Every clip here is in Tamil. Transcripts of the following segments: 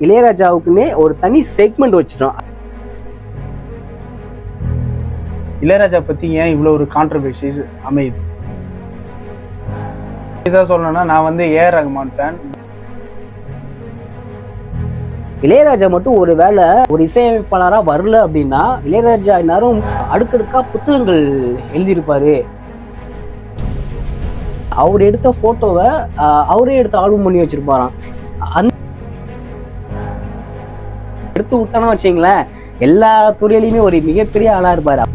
இளையராஜாவுக்குன்னே ஒரு தனி செக்மெண்ட் வச்சிட்டோம். இளையராஜா பத்தி ஏன் இவ்வளோ ஒரு கான்ட்ரவர்சிஸ் அமையுது? சொல்லணும்னா நான் வந்து ஏஆர் ரஹ்மான் ஃபேன். இளையராஜா மட்டும் ஒரு வேளை ஒரு இசையமைப்பாளராக வரல அப்படின்னா இளையராஜா எல்லாரும் அடுக்கடுக்கா புத்தகங்கள் எழுதியிருப்பாரு. அவர் எடுத்த போட்டோவை அவரே எடுத்து ஆல்பம் பண்ணி வச்சிருப்பாராம். அந்த எடுத்து விட்டானா வச்சுங்களேன், எல்லா துறையிலையுமே ஒரு மிகப்பெரிய ஆளா இருப்பாரு.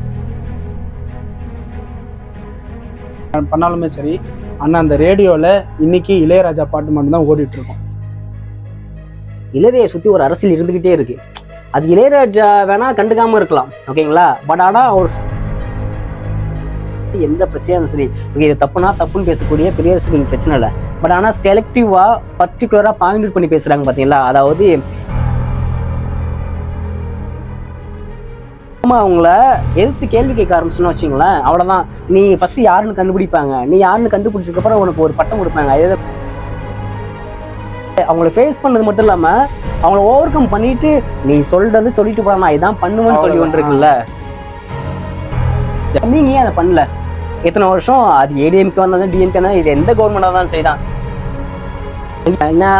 பண்ணாலுமே சரி, ஆனால் அந்த ரேடியோவில் இன்னைக்கு இளையராஜா பாட்டு மட்டும்தான் ஓடிட்டு இருக்கோம். இளையராஜா சுற்றி ஒரு அரசியல் இருந்துக்கிட்டே இருக்கு. அது இளையராஜா வேணா கண்டுக்காம இருக்கலாம், ஓகேங்களா? பட் ஆனால் அவர் எந்த பிரச்சனையும் சரி, இது தப்புனா தப்புன்னு பேசக்கூடிய பெரிய பிரச்சனை இல்லை. பட் ஆனால் செலக்டிவாக பர்டிகுலராக பாயிண்ட் பண்ணி பேசுகிறாங்க பார்த்தீங்களா? அதாவது அவங்கள எதிர்த்து கேள்வி கேட்க ஆரம்பிச்சுன்னு வச்சுங்களேன், அவ்வளோதான். நீ ஃபர்ஸ்ட் யாருன்னு கண்டுபிடிப்பாங்க. நீ யாருன்னு கண்டுபிடிச்சதுக்கப்புறம் உனக்கு ஒரு பட்டம் கொடுப்பாங்க. அவங்கள ஃபேஸ் பண்ணது மட்டும் இல்லாம அவங்கள ஓவர் கம் பண்ணிட்டு நீ சொல்றது சொல்லிட்டு போறா, நான் இதான் பண்ணுவேன்னு சொல்லி ஒன்று இருக்குல்ல. நீங்க ஏன் அதை பண்ணல? எத்தனை வருஷம் அது ஏடிஎம்கே வந்தாலும் டிஎம்கே தான், இது எந்த கவர்மெண்டா தான் செய்தான்.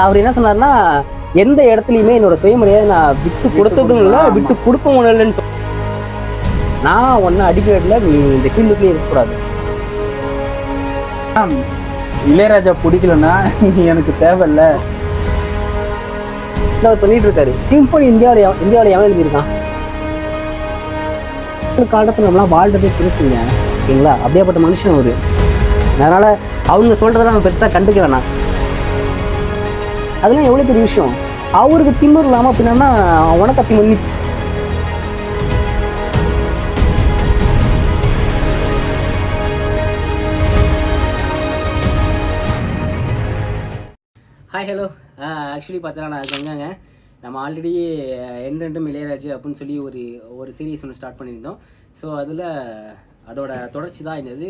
அவர் என்ன சொன்னார்னா, எந்த இடத்துலையுமே என்னோட சுயமரியாதை நான் விட்டு கொடுத்ததும் இல்லை, விட்டு கொடுக்கவும் இல்லைன்னு சொல்லி, நான் ஒன்னும் அடிக்கல, நீ இந்த ஃபீல்டுக்குள்ளே இருக்கக்கூடாது. இளையராஜா பிடிக்கலன்னா நீ எனக்கு தேவையில்லை அவர் பண்ணிட்டு இருக்காரு. சிம்பனி இந்தியாவில் எவன் எழுதியிருக்கான்? காலத்துல நம்மளாம் வாழ்றதே பெருசுங்க, ஓகேங்களா? அப்படியேப்பட்ட மனுஷன் அவரு. அதனால அவங்க சொல்றதெல்லாம் நம்ம பெருசா கண்டுக்க வேணாம். அதெல்லாம் எவ்வளவு பெரிய விஷயம். அவருக்கு திமிர் இல்லாம அப்படின்னா உனக்கு திமிர். Hi, hello. ஆக்சுவலி பார்த்தீங்கன்னா நான் கங்காங்க. நம்ம ஆல்ரெடி என்றென்றும் இளையராஜா அப்படின்னு சொல்லி ஒரு சீரீஸ் ஒன்று ஸ்டார்ட் பண்ணியிருந்தோம். ஸோ அதோட தொடர்ச்சி தான் இருந்தது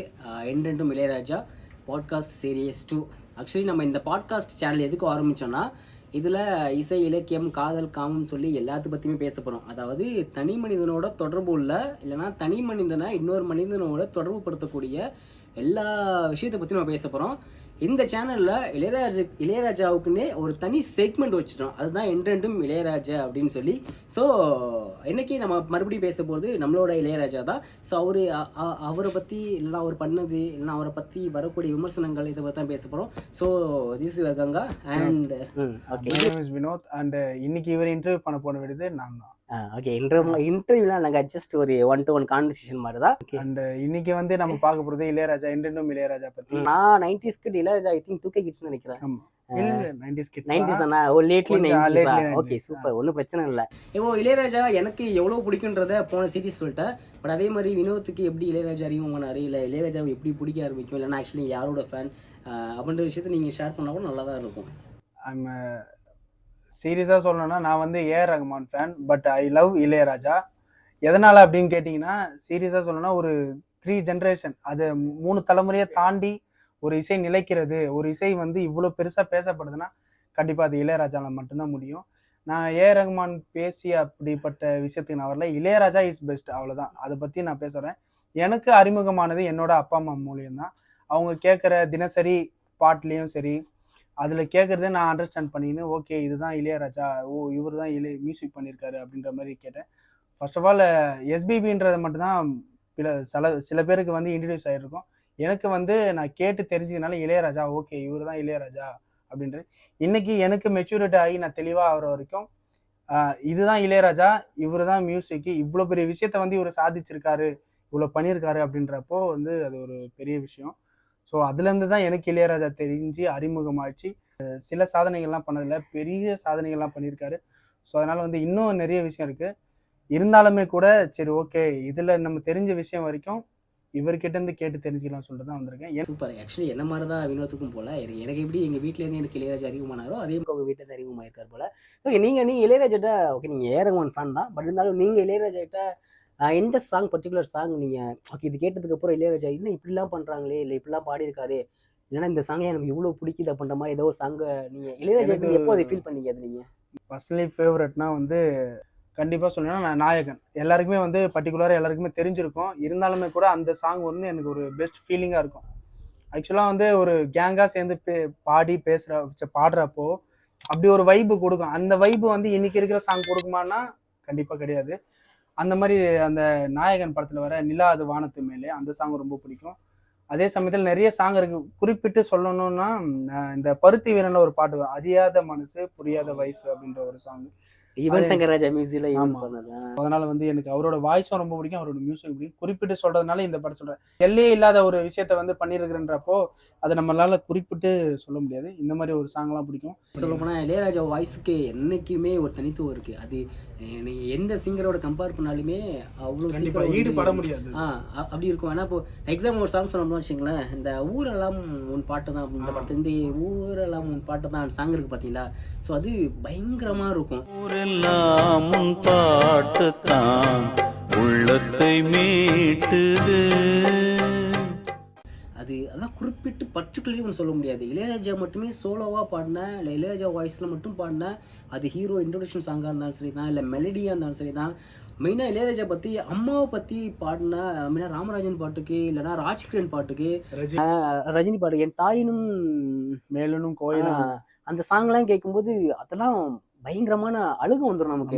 என்றென்றும் இளையராஜா பாட்காஸ்ட் சீரீஸ் 2. ஆக்சுவலி நம்ம இந்த பாட்காஸ்ட் சேனல் எதுக்கு ஆரம்பித்தோன்னா, இதில் இசை, இலக்கியம், காதல், காமம்னு சொல்லி எல்லாத்த பற்றியுமே பேச போகிறோம். அதாவது தனி மனிதனோட தொடர்பு உள்ள, இல்லைனா தனி மனிதனை இன்னொரு மனிதனோட தொடர்பு படுத்தக்கூடிய எல்லா விஷயத்தை பற்றி நம்ம பேச போகிறோம். இந்த சேனலில் இளையராஜாவுக்குன்னே ஒரு தனி செக்மெண்ட் வச்சுட்டோம். அதுதான் என்றென்றும் இளையராஜா அப்படின்னு சொல்லி. ஸோ இன்னைக்கு நம்ம மறுபடியும் பேச போகிறது நம்மளோட இளையராஜா தான். ஸோ அவரை பற்றி, இல்லைனா அவர் பண்ணது, இல்லைனா அவரை பற்றி வரக்கூடிய விமர்சனங்கள், இதை பற்றி தான் பேச போகிறோம். So this is Ganga and Vinod. And இன்னைக்கு இவர் இன்டர்வியூ பண்ண போன விடுது நான் தான். ஓகே, இன்டர்வியூலாம் நாங்கள் ஜஸ்ட் ஒரு 1-to-1 கான்வர்சேஷன் மாதிரி தான். அண்ட் இன்னைக்கு வந்து நம்ம பார்க்க போகிறது இளையராஜா, என்றென்றும் இளையராஜா பற்றி. நான் 90s kid, Ilaiyaraaja I think 2K kids நினைக்கிறேன். இல்ல 90s கிட்ஸ். 90s தானா? ஓ, லேட்லி 90s. ஓகே, சூப்பர், ஒன்றும் பிரச்சனை இல்லை. இளையராஜா எனக்கு எவ்வளோ பிடிக்குன்றத போன சீரிஸ் சொல்லிட்டேன். பட் அதே மாதிரி வினோத்துக்கு எப்படி இளையராஜா அறிமுகமானாரு, இல்லை இளையராஜாவை எப்படி பிடிக்க ஆரம்பிக்கும், இல்லைன்னா ஆக்சுவலி யாரோட ஃபேன் அப்படின்ற விஷயத்தை நீங்கள் ஷேர் பண்ணால் கூட நல்லா தான் இருக்கும். சீரியஸாக சொல்லணும்னா நான் வந்து AR Rahman fan, but I love Ilaiyaraaja. எதனால் அப்படின்னு கேட்டிங்கன்னா, சீரியஸாக சொல்லணும்னா ஒரு 3 ஜென்ரேஷன், அது 3 தலைமுறையை தாண்டி ஒரு இசை நிலைக்கிறது, ஒரு இசை வந்து இவ்வளோ பெருசாக பேசப்படுதுன்னா கண்டிப்பாக அது இளையராஜாவில் மட்டும்தான் முடியும். நான் ஏஆர் ரஹ்மான் பேசி அப்படிப்பட்ட விஷயத்துக்கு நான் வரல. இளையராஜா இஸ் பெஸ்ட், அவ்வளோதான். அதை பற்றி நான் பேசுகிறேன். எனக்கு அறிமுகமானது என்னோட அப்பா அம்மா மூலியம்தான். அவங்க கேட்குற தினசரி பாட்லேயும் சரி, அதில் கேட்குறதே நான் அண்டர்ஸ்டாண்ட் பண்ணின்னு, ஓகே இதுதான் இளையராஜா, ஓ இவர் தான் மியூசிக் பண்ணியிருக்காரு அப்படின்ற மாதிரி கேட்டேன். ஃபர்ஸ்ட் ஆஃப் ஆல் எஸ்பிபின்றது மட்டும்தான் சில பேருக்கு வந்து இன்ட்ரடியூஸ் ஆகிருக்கும். எனக்கு வந்து நான் கேட்டு தெரிஞ்சதுனால இளையராஜா, ஓகே இவர் தான் இளையராஜா அப்படின்றது. இன்னைக்கு எனக்கு மெச்சூரிட்டி ஆகி நான் தெளிவாக ஆகிற வரைக்கும் இதுதான் இளையராஜா, இவர் தான் மியூசிக்கு, இவ்வளோ பெரிய விஷயத்த வந்து இவர் சாதிச்சிருக்காரு, இவ்வளோ பண்ணியிருக்காரு அப்படின்றப்போ வந்து அது ஒரு பெரிய விஷயம். ஸோ அதுலேருந்து தான் எனக்கு இளையராஜா தெரிஞ்சு அறிமுகமாகிடுச்சு. சில சாதனைகள்லாம் பண்ணதில்லை, பெரிய சாதனைகள்லாம் பண்ணியிருக்காரு. ஸோ அதனால் வந்து இன்னும் நிறைய விஷயம் இருக்குது. இருந்தாலுமே கூட சரி ஓகே, இதில் நம்ம தெரிஞ்ச விஷயம் வரைக்கும் இவர்கிட்டேருந்து கேட்டு தெரிஞ்சுக்கலாம் சொல்லிட்டு தான் வந்திருக்கேன். சூப்பர். ஆக்சுவலி என்ன மாதிரி தான் வினோத்துக்கும் போல், எனக்கு எப்படி எங்கள் வீட்டிலேருந்து எனக்கு இளையராஜா அறிமுகமானாரோ அதே மாதிரி உங்கள் வீட்டிலேருந்து அறிமுகமாயிருக்கார் போல். ஓகே, நீங்கள் இளையராஜாட்ட, ஓகே நீங்கள் ஏஆர் ரஹ்மான் ஃபேன் தான், பட் இருந்தாலும் நீங்கள் இளையராஜாட்ட எந்த சாங், பர்டிகுலர் சாங் நீங்கள் ஓகே இது கேட்டதுக்கப்புறம் இளையராஜா இன்னும் இப்படிலாம் பண்ணுறாங்களே, இல்லை இப்படிலாம் பாடியிருக்காரு, இல்லைன்னா இந்த சாங்கை எனக்கு இவ்வளோ பிடிக்குது அப்படின்ற மாதிரி ஏதோ ஒரு சாங்கை நீங்கள் இளையராஜாக்கு எப்போ அதை ஃபீல் பண்ணீங்க அது நீங்கள்? பர்சனலி ஃபேவரட்னா வந்து கண்டிப்பாக சொல்லணும்னா நான் நாயகன். எல்லாருக்குமே வந்து பர்டிகுலராக எல்லாருக்குமே தெரிஞ்சிருக்கும். இருந்தாலுமே கூட அந்த சாங் வந்து எனக்கு ஒரு பெஸ்ட் ஃபீலிங்காக இருக்கும். ஆக்சுவலாக வந்து ஒரு கேங்காக சேர்ந்து பாடி பாடுறப்போ அப்படி ஒரு வைப்பு கொடுக்கும். அந்த வைப்பு வந்து இன்னைக்கு இருக்கிற சாங் கொடுக்குமான்னா கண்டிப்பாக கிடையாது. அந்த மாதிரி அந்த நாயகன் படத்தில் வர நிலா அது வானத்து மேலே அந்த சாங் ரொம்ப பிடிக்கும். அதே சமயத்தில் நிறைய சாங் இருக்கு. குறிப்பிட்டு சொல்லணும்னா இந்த பருத்தி வீரன்ல ஒரு பாட்டு வரும், அறியாத மனசு புரியாத வயசு அப்படின்ற ஒரு சாங். யுவன் சங்கர் ராஜா மியூசிக்ல அதனால வந்து எனக்கு அவரோட வாய்ஸும் ரொம்ப பிடிக்கும், அவரோட மியூசிக் பிடிக்கும். குறிப்பிட்டு சொல்றதுனால இந்த படம் சொல்றேன். எல்லையே இல்லாத ஒரு விஷயத்த வந்து பண்ணிருக்கிறன்றப்போ அதை நம்மளால குறிப்பிட்டு சொல்ல முடியாது. இந்த மாதிரி ஒரு சாங்லாம் பிடிக்கும். சொல்ல போனால் இளையராஜா வாய்ஸுக்கு என்னைக்குமே ஒரு தனித்துவம் இருக்கு. அது நீங்க எந்த சிங்கரோட கம்பேர் பண்ணாலுமே அவ்வளோ சீக்கிரம் ஈடுபட முடியாது. அப்படி இருக்கும். ஏன்னா இப்போ எக்ஸாம்பிள் ஒரு சாங் சொன்னோம்னு வச்சுங்களேன், இந்த ஊரெல்லாம் உன் பாட்டு தான், இந்த படத்து இந்த ஊரெல்லாம் உன் பாட்டு தான் சாங் இருக்கு பார்த்தீங்களா? ஸோ அது பயங்கரமா இருக்கும். ஊரெல்லாம் உன் பாட்டு தான் உள்ளத்தை மீட்டுது. அதான் குறிப்பிட்டு பர்டிகுலர்லி ஒன்று சொல்ல முடியாது. இளையராஜா மட்டுமே சோலோவாக பாடினேன், இல்லை இளையராஜா வாய்ஸில் மட்டும் பாடினேன், அது ஹீரோ இன்ட்ரோடக்ஷன் சாங்காக இருந்தாலும் சரி தான், இல்லை மெலடியாக இருந்தாலும் சரி தான். மெயினாக இளையராஜா பற்றி அம்மாவை பற்றி பாடின மெயினாக ராமராஜன் பாட்டுக்கு, இல்லைனா ராஜ்கிரண் பாட்டுக்கு, ரஜினி பாட்டு என் தாயினும் மேலும் கோயிலும், அந்த சாங்லாம் கேட்கும்போது அதெல்லாம் பயங்கரமான அழுகு வந்துடும் நமக்கு.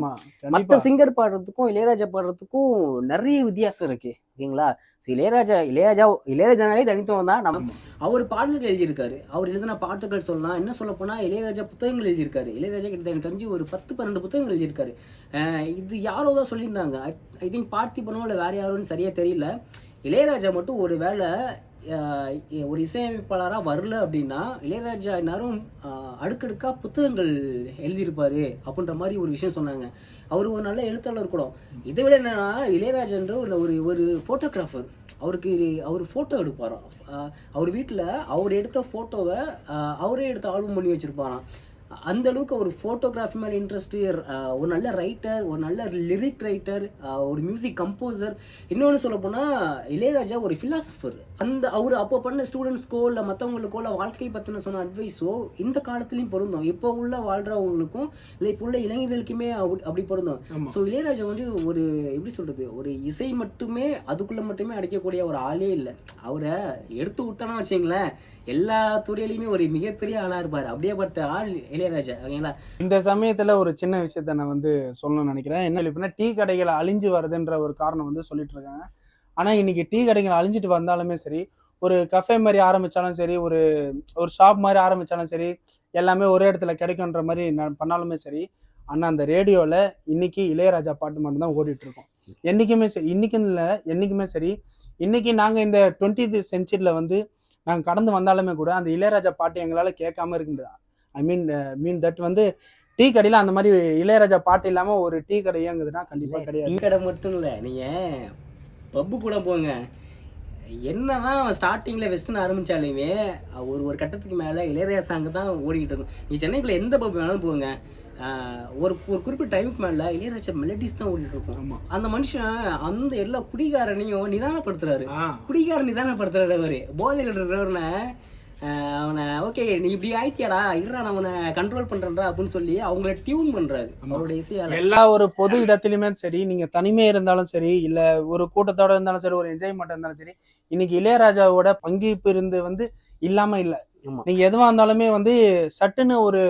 மற்ற சிங்கர் பாடுறதுக்கும் இளையராஜா பாடுறதுக்கும் நிறைய வித்தியாசம் இருக்கு, ஓகேங்களா? ஸோ இளையராஜானாலே தனித்துவம் தான். நம்ம அவர் பாடல்கள் எழுதியிருக்காரு, அவர் எழுதின பாட்டுகள் சொல்லலாம். என்ன சொல்ல போனால் இளையராஜா புத்தகங்கள் எழுதியிருக்காரு. இளையராஜா கிட்ட எனக்கு தெரிஞ்சு ஒரு 10-12 புத்தகங்கள் எழுதியிருக்காரு. இது யாரோ தான் சொல்லியிருந்தாங்க, ஐ திங்க் பார்த்திபனோ இல்லை வேற யாரோன்னு சரியா தெரியல. இளையராஜா மட்டும் ஒரு வேளை ஒரு இசையமைப்பாளராக வரல அப்படின்னா இளையராஜா எல்லாரும் அடுக்கடுக்காக புத்தகங்கள் எழுதியிருப்பாரு அப்படின்ற மாதிரி ஒரு விஷயம் சொன்னாங்க. அவர் ஒரு நல்ல எழுத்தாளர் கூட. இதை விட என்னன்னா, இளையராஜான்ற ஒரு ஃபோட்டோகிராஃபர். அவர் ஃபோட்டோ எடுப்பாராம். அவர் வீட்டில் அவர் எடுத்த ஃபோட்டோவை அவரே எடுத்து ஆல்பம் பண்ணி வச்சுருப்பாராம். அந்த அளவுக்கு ஒரு ஃபோட்டோகிராஃபி மேலே இன்ட்ரெஸ்ட்டு, ஒரு நல்ல ரைட்டர், ஒரு நல்ல லிரிக் ரைட்டர், ஒரு மியூசிக் கம்போசர். இன்னொன்று சொல்ல போனால் இளையராஜா ஒரு ஃபிலாசபர். அவர் அப்போ பண்ண ஸ்டூடெண்ட்ஸ்க்கோ இல்லை மற்றவங்களுக்கோ இல்லை வாழ்க்கை பற்றின சொன்ன அட்வைஸோ இந்த காலத்துலேயும் பொருந்தும். இப்போ உள்ள வாழ்கிறவங்களுக்கும் இல்லை இப்போ உள்ள இளைஞர்களுக்குமே அப்படி பொருந்தும். ஸோ இளையராஜா வந்து ஒரு எப்படி சொல்கிறது, ஒரு இசை மட்டுமே அதுக்குள்ளே மட்டுமே அடைக்கக்கூடிய ஒரு ஆளே இல்லை. அவரை எடுத்து விட்டோன்னா வச்சிங்களேன், எல்லா துறையிலையுமே ஒரு மிகப்பெரிய ஆளாக இருப்பார். அப்படியேப்பட்ட ஆள் இளையராஜா, ஓகேங்களா? இந்த சமயத்துல ஒரு சின்ன விஷயத்த நான் வந்து சொல்லணும்னு நினைக்கிறேன். என்ன இல்லைன்னா, டீ கடைகள் அழிஞ்சு வருதுன்ற ஒரு காரணம் வந்து சொல்லிட்டு இருக்காங்க. ஆனா இன்னைக்கு டீ கடைகள் அழிஞ்சிட்டு வந்தாலுமே சரி, ஒரு கஃபே மாதிரி ஆரம்பிச்சாலும் சரி, ஒரு ஷாப் மாதிரி ஆரம்பிச்சாலும் சரி, எல்லாமே ஒரே இடத்துல கிடைக்குன்ற மாதிரி பண்ணாலுமே சரி, ஆனா அந்த ரேடியோல இன்னைக்கு இளையராஜா பாட்டு மட்டும்தான் ஓடிட்டு இருக்கோம். என்னைக்குமே சரி, இன்னைக்குன்னு இல்லை, என்னைக்குமே சரி. இன்னைக்கு நாங்க இந்த 20th செஞ்சுரியில வந்து நாங்கள் கடந்து வந்தாலுமே கூட அந்த இளையராஜா பாட்டு எங்களால் கேட்காம இருக்க முடியாது. ஐ மீன் தட் வந்து டீ கடையில் அந்த மாதிரி இளையராஜா பாட்டு இல்லாமல் ஒரு டீ கடை இயங்குதுன்னா கண்டிப்பாக கிடையாது. டீ கடை மட்டும் இல்லை, நீங்கள் பப்பு கூட போங்க. என்னதான் ஸ்டார்டிங்கில் வெஸ்டர்ன் ஆரம்பித்தாலுமே ஒரு கட்டத்துக்கு மேலே இளையராஜா சாங்கு தான் ஓடிக்கிட்டு இருக்கும். நீ சென்னைக்குள்ள எந்த பப்பு வேணாலும் போங்க, ஒரு குறிப்பிட்ட டைமுக்கு மேலே இளையராஜா மெலடிஸ் தான் ஓடிட்டு இருக்கும். அந்த மனுஷன் அந்த எல்லா குடிகாரனையும் நிதானப்படுத்துறாரு. குடிகாரன் நிதானப்படுத்துறாரு. அவரு போதையில் இருக்கிறவனை அவனை ஓகே நீ இப்படி ஆயிட்டியாடா, இருடா நான் அவனை கண்ட்ரோல் பண்றேன்டா அப்படின்னு சொல்லி அவங்கள டியூன் பண்றாரு அவருடைய இசையால. எல்லா ஒரு பொது இடத்துலையுமே சரி, நீங்க தனிமையா இருந்தாலும் சரி, இல்ல ஒரு கூட்டத்தோட இருந்தாலும் சரி, ஒரு என்ஜாய்மெண்ட் இருந்தாலும் சரி, இன்னைக்கு இளையராஜாவோட பங்கேற்பு இருந்து வந்து இல்லாம இல்லை. நீங்க எதுவா இருந்தாலுமே வந்து சட்டுன்னு ஒரு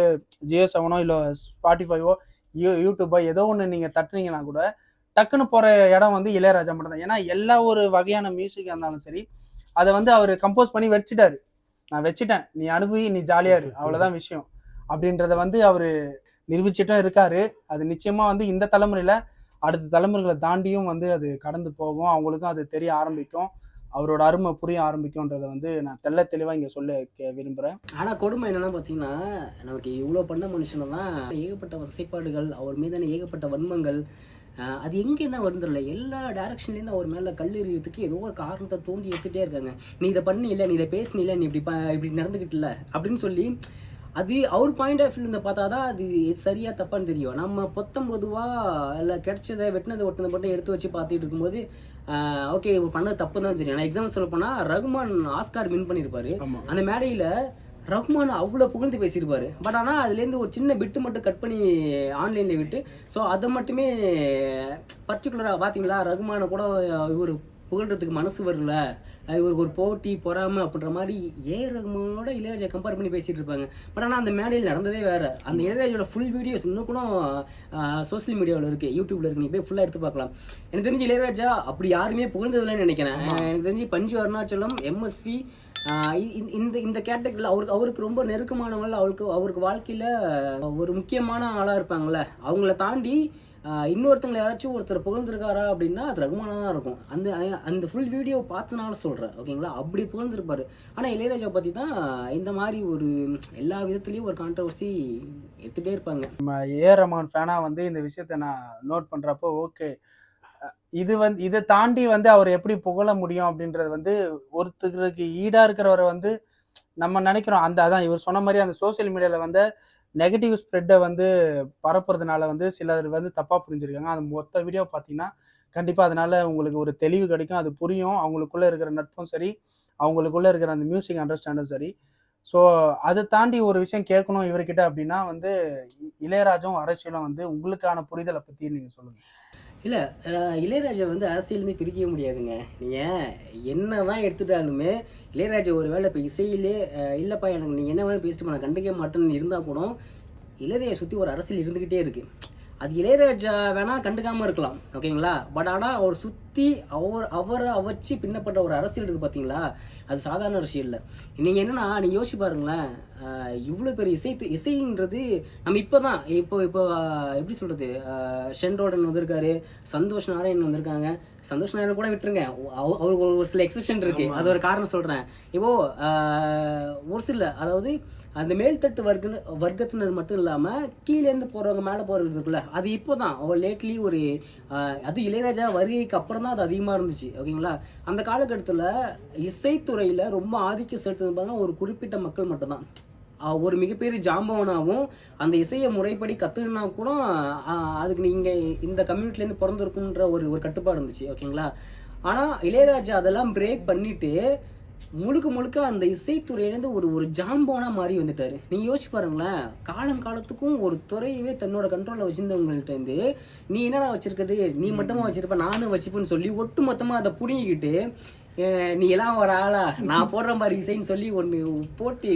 ஜியோ 7ஓ இல்ல ஸ்பாட்டிஃபைவோ யூடியூபோ ஏதோ ஒன்று நீங்க தட்டுனீங்கன்னா கூட டக்குன்னு போற இடம் வந்து இளையராஜா மட்டும் தான். ஏன்னா எல்லா ஒரு வகையான மியூசிக்கா இருந்தாலும் சரி, அதை வந்து அவர் கம்போஸ் பண்ணி வச்சுட்டாரு. நான் வச்சுட்டேன், நீ அனுபவி, நீ ஜாலியா இரு, அவ்வளவுதான் விஷயம் அப்படின்றத வந்து அவரு நிரூபிச்சுட்டும் இருக்காரு. அது நிச்சயமா வந்து இந்த தலைமுறையில அடுத்த தலைமுறைகளை தாண்டியும் வந்து அது கடந்து போகும். அவங்களுக்கும் அது தெரிய ஆரம்பிக்கும், அவரோட அருமை புரிய ஆரம்பிக்கும்ன்றதை வந்து நான் தெளிவாக இங்கே சொல்ல விரும்புகிறேன். ஆனால் கொடுமை என்னென்னா பார்த்தீங்கன்னா, நமக்கு இவ்வளோ பண்ண மனுஷனெல்லாம் ஏகப்பட்ட வசைப்பாடுகள், அவர் மீதான ஏகப்பட்ட வன்மங்கள், அது எங்கேருந்தான் வருந்தில்ல, எல்லா டைரக்ஷன்லேருந்து அவர் மேலே கல்லெறியறதுக்கு ஏதோ ஒரு காரணத்தை தோண்டி எடுத்துகிட்டே இருக்காங்க. நீ இதை பண்ணி இல்லை, நீ இதை பேசினில்லை, நீ இப்படி நடந்துக்கிட்டு இல்லை அப்படின்னு சொல்லி அது அவர் பாயிண்ட் ஆஃப் வியூலேருந்து பார்த்தா தான் அது சரியாக தப்பான்னு தெரியும். நம்ம பொதுவாக இல்லை கிடைச்சதை வெட்டினதை ஒட்டினதை மட்டும் எடுத்து வச்சு பார்த்துட்டு இருக்கும்போது ஓகே இவர் பண்ணது தப்பு தான் தெரியும். நான் எக்ஸாம்பிள் சொல்ல போனால் ரகுமான் ஆஸ்கார் வின் பண்ணியிருப்பாரு. அந்த மேடையில் ரகுமான் அவ்வளோ புகழ்ந்து பேசியிருப்பாரு. பட் ஆனால் அதுலேருந்து ஒரு சின்ன பிட்டு மட்டும் கட் பண்ணி ஆன்லைனில் விட்டு ஸோ அதை மட்டுமே பர்டிகுலராக பார்த்தீங்களா ரகுமானை கூட இவர் புகழ்றதுக்கு மனசு வரல, இவருக்கு ஒரு போட்டி பொறாமை அப்படின்ற மாதிரி ரகுமானோட இளையராஜா கம்பேர் பண்ணி பேசிட்டு இருப்பாங்க. பட் ஆனால் அந்த மேடையில் நடந்ததே வேற. அந்த இளையராஜோட ஃபுல் வீடியோஸ் இன்னும் கூட சோசியல் மீடியாவில் இருக்குது, யூடியூப்ல இருக்கு, நீ போய் ஃபுல்லாக எடுத்து பார்க்கலாம். எனக்கு தெரிஞ்சு இளையராஜா அப்படி யாருமே புகழ்ந்ததில்லைன்னு நினைக்கிறேன். எனக்கு தெரிஞ்சு பஞ்சு அருணாச்சலம், எம்எஸ்வி இந்த கேட்டகரியில் அவருக்கு ரொம்ப நெருக்கமானவங்கள அவருக்கு வாழ்க்கையில் ஒரு முக்கியமான ஆளாக இருப்பாங்கள்ல, அவங்கள தாண்டி இன்னொருத்தங்களை யாராச்சும் ஒருத்தர் புகழ்ந்துருக்காரா அப்படின்னா அது ரகுமானாக தான் இருக்கும். அந்த ஃபுல் வீடியோ பார்த்தனால சொல்கிறேன் ஓகேங்களா, அப்படி புகழ்ந்துருப்பாரு. ஆனால் இளையராஜா பற்றி தான் இந்த மாதிரி ஒரு எல்லா விதத்துலேயும் ஒரு கான்ட்ரவர்சி எடுத்துகிட்டே இருப்பாங்க. நம்ம ரஹ்மான் ஃபேனாக வந்து இந்த விஷயத்த நான் நோட் பண்ணுறப்போ ஓகே இதை தாண்டி வந்து அவர் எப்படி புகழ முடியும் அப்படின்றது வந்து ஒருத்தருக்கு ஈடாக இருக்கிறவரை வந்து நம்ம நினைக்கிறோம். அதான் இவர் சொன்ன மாதிரி அந்த சோசியல் மீடியாவில் வந்து நெகட்டிவ் ஸ்ப்ரெட்டை வந்து பரப்புறதுனால வந்து சிலர் வந்து தப்பாக புரிஞ்சிருக்காங்க. அந்த மொத்த வீடியோ பார்த்தீங்கன்னா கண்டிப்பாக அதனால உங்களுக்கு ஒரு தெளிவு கிடைக்கும், அது புரியும். அவங்களுக்குள்ளே இருக்கிற நட்பும் சரி, அவங்களுக்குள்ளே இருக்கிற அந்த மியூசிக் அண்டர்ஸ்டாண்டும் சரி. ஸோ அதை தாண்டி ஒரு விஷயம் கேட்கணும் இவர்கிட்ட அப்படின்னா வந்து இளையராஜாவும் அரசியலும் வந்து உங்களுக்கான புரிதலை பற்றி நீங்கள் சொல்லுங்கள். இல்லை இளையராஜா வந்து அரசியலேருந்து பிரிக்கவே முடியாதுங்க. நீங்கள் என்ன தான் எடுத்துட்டாலுமே இளையராஜா ஒரு வேளை இப்போ இசையிலே இல்லைப்பா எனக்கு நீங்கள் என்ன வேணாலும் பேசிட்டு நான் கண்டுக்க மாட்டேன்னு இருந்தால் கூட இளையராஜா சுற்றி ஒரு அரசியல் இருந்துக்கிட்டே இருக்குது. அது இளையராஜா வேணால் கண்டுக்காமல் இருக்கலாம் ஓகேங்களா, பட் ஆனால் அவர் சுற்றி அவரை வச்சு பின்னப்பட்ட ஒரு அரசியல் இருக்குது பார்த்தீங்களா, அது சாதாரண அரசியல் இல்லை. நீங்கள் என்னென்னா நீங்கள் யோசிச்சு பாருங்களேன், இவ்வளோ பெரிய இசைன்றது நம்ம இப்போ எப்படி சொல்கிறது, ஷென்ரோடன் வந்திருக்காரு, சந்தோஷ் நாராயணன் வந்திருக்காங்க. சந்தோஷ் நாராயணன் கூட விட்டுருங்க, அவருக்கு ஒரு சில எக்ஸெப்ஷன் இருக்குது, அது ஒரு காரணம் சொல்கிறேன். ஒரு சில அதாவது அந்த மேல்தட்டு வர்க்கத்தினர் மட்டும் இல்லாமல் கீழேருந்து போகிறவங்க மேலே போகிறது இருக்குல்ல, அது இப்போ தான் லேட்லி ஒரு அது இளையராஜா வருகைக்கு அப்புறம் தான் அது அதிகமாக இருந்துச்சு ஓகேங்களா. அந்த காலகட்டத்தில் இசைத்துறையில் ரொம்ப ஆதிக்கம் செலுத்துறது பார்த்தீங்கன்னா ஒரு குறிப்பிட்ட மக்கள் மட்டும்தான். ஒரு மிகப்பெரிய ஜாம்பவனாகவும் அந்த இசையை முறைப்படி கற்றுக்கினா கூட அதுக்கு நீங்கள் இந்த கம்யூனிட்டிலேருந்து பிறந்திருக்குன்ற ஒரு கட்டுப்பாடு இருந்துச்சு ஓகேங்களா. ஆனால் இளையராஜா அதெல்லாம் பிரேக் பண்ணிவிட்டு முழுக்க அந்த இசைத்துறையிலேருந்து ஒரு ஜாம்போனா மாறி வந்துட்டாரு. நீங்கள் யோசிச்சு பாருங்களேன், காலத்துக்கும் ஒரு துறையவே தன்னோட கண்ட்ரோலில் வச்சுருந்தவங்கள்ட்டேருந்து நீ என்னடா வச்சுருக்குது, நீ மட்டுமா வச்சுருப்ப நானும் வச்சுப்பேன்னு சொல்லி ஒட்டு மொத்தமாக அதை பிடுங்கிக்கிட்டு நீ எல்லாம் ஒரு ஆளா நான் போடுற மாதிரி இசைன்னு சொல்லி ஒன்று போட்டு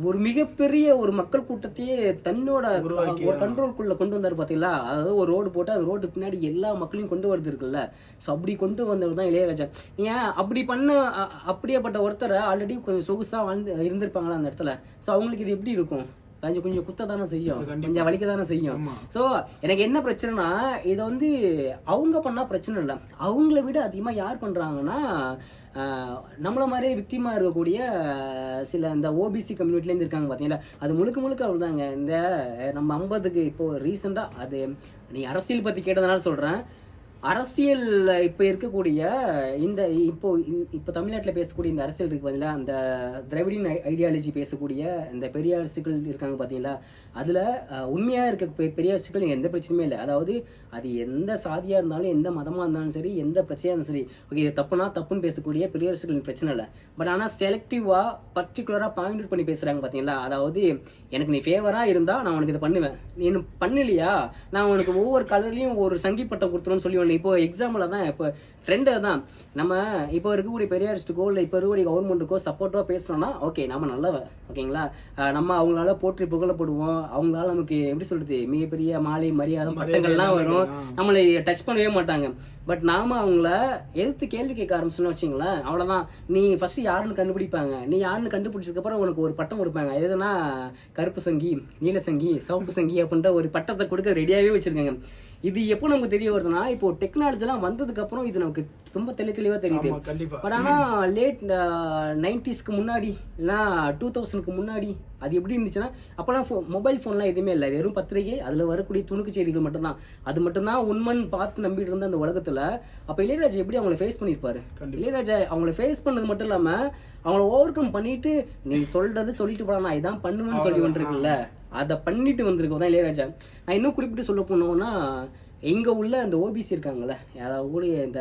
ஒரு மிகப்பெரிய ஒரு மக்கள் கூட்டத்தையே தன்னோட ஒரு கண்ட்ரோல்குள்ளே கொண்டு வந்தார் பார்த்தீங்களா. அதாவது ஒரு ரோடு போட்டு அந்த ரோடு பின்னாடி எல்லா மக்களையும் கொண்டு வருது இருக்குல்ல. ஸோ அப்படி கொண்டு வந்தவர் தான் இளையராஜா. ஏன் அப்படி அப்படியேப்பட்ட ஒருத்தரை ஆல்ரெடி கொஞ்சம் சொகுசாக இருந்திருப்பாங்களா அந்த இடத்துல. ஸோ அவங்களுக்கு இது எப்படி இருக்கும், கொஞ்சம் குத்த தானே செய்யும், கொஞ்சம் வலிக்க தானே செய்யும். ஸோ எனக்கு என்ன பிரச்சனைனா இதை வந்து அவங்க பண்ணால் பிரச்சனை இல்லை, அவங்கள விட அதிகமாக யார் பண்ணுறாங்கன்னா நம்மள மாதிரியே விக்டிமாக இருக்கக்கூடிய சில இந்த ஓபிசி கம்யூனிட்டிலேருந்து இருக்காங்க பார்த்தீங்களா. அது முழுக்க அவ்வளோதாங்க. இந்த நம்ம 50க்கு இப்போது ரீசெண்டாக அது நீ அரசியல் பற்றி கேட்டதுனால சொல்கிறேன். அரசியல் இப்போ இருக்கக்கூடிய இப்போ தமிழ்நாட்டில் பேசக்கூடிய இந்த அரசியல் இருக்குது பார்த்தீங்களா, அந்த திராவிடின் ஐடியாலஜி பேசக்கூடிய இந்த பெரியாரிஸ்டுகள் இருக்காங்க பார்த்தீங்களா, அதில் உண்மையாக இருக்க பெரியாரிஸ்டுகள் எந்த பிரச்சனையுமே இல்லை. அதாவது அது எந்த சாதியாக இருந்தாலும் எந்த மதமாக இருந்தாலும் சரி, எந்த பிரச்சனையாக இருந்தாலும் சரி, ஓகே இது தப்புன்னு பேசக்கூடிய பெரியாரிஸ்டுகள் பிரச்சனை இல்லை. பட் ஆனால் செலக்டிவாக பர்டிகுலராக பாயிண்ட் அவுட் பண்ணி பேசுகிறாங்க பார்த்தீங்களா. அதாவது எனக்கு நீ ஃபேவராக இருந்தால் நான் உனக்கு இதை பண்ணுவேன், நீ என்ன பண்ணலையா நான் உனக்கு ஒவ்வொரு கலர்லையும் ஒரு சங்கி பட்டம் கொடுத்துருன்னு சொல்லி இப்போ எக்ஸாம்பிளாக தான் இப்போ ட்ரெண்டு தான். நம்ம இப்போ இருக்கக்கூடிய பெரியாரிஸ்டுக்கோ இல்லை இப்போ இருக்கக்கூடிய கவர்மெண்ட்டுக்கோ சப்போர்ட்டாக பேசுகிறோன்னா ஓகே நம்ம நல்லவன் ஓகேங்களா, நம்ம அவங்களால போற்றி புகழப்படுவோம், அவங்களால நமக்கு எப்படி சொல்கிறது மிகப்பெரிய மாலை மரியாதை பட்டங்கள்லாம் வரும், நம்மளை டச் பண்ணவே மாட்டாங்க. பட் நாம் அவங்கள எதிர்த்து கேள்வி கேட்க ஆரம்பிச்சோன்னு வச்சிங்களேன், அவ்வளோதான். நீ ஃபஸ்ட்டு யாருன்னு கண்டுபிடிப்பாங்க, நீ யாருன்னு கண்டுபிடிச்சதுக்கப்புறம் உனக்கு ஒரு பட்டம் கொடுப்பாங்க. எதுனா கருப்பு சங்கி, நீல சங்கி, சிவப்பு சங்கி அப்படின்ற ஒரு பட்டத்தை கொடுக்க ரெடியாகவே வச்சுருக்காங்க. இது எப்போ நமக்கு தெரிய வருதுன்னா இப்போ டெக்னாலஜிலாம் வந்ததுக்கப்புறம் இது நமக்கு ரொம்ப தெளிவாக தெரியுது. பட் ஆனால் லேட் 90ஸ்க்கு முன்னாடி இல்லைனா 2000க்கு முன்னாடி அது எப்படி இருந்துச்சுன்னா அப்போலாம் மொபைல் ஃபோன்லாம் எதுவுமே இல்லை, வெறும் பத்திரிகை, அதில் வரக்கூடிய துணுக்கு செய்திகள் மட்டும்தான், அது மட்டும்தான் உண்மைன்னு பார்த்து நம்பிட்டு இருந்த அந்த உலகத்தில் அப்போ இளையராஜா எப்படி அவங்கள ஃபேஸ் பண்ணியிருப்பாரு? இளையராஜா அவங்கள ஃபேஸ் பண்ணது மட்டும் இல்லாமல் அவங்கள ஓவர் கம் பண்ணிட்டு நீ சொல்றது சொல்லிட்டு போடா நான் இதான் பண்ணுவேன்னு சொல்லி வந்துருக்குல்ல, அதை பண்ணிட்டு வந்திருக்கோம் தான் இளையராஜா. நான் இன்னும் குறிப்பிட்டு சொல்ல போனோம்னா இங்கே உள்ள அந்த ஓபிசி இருக்காங்கல்ல, அதாவது இந்த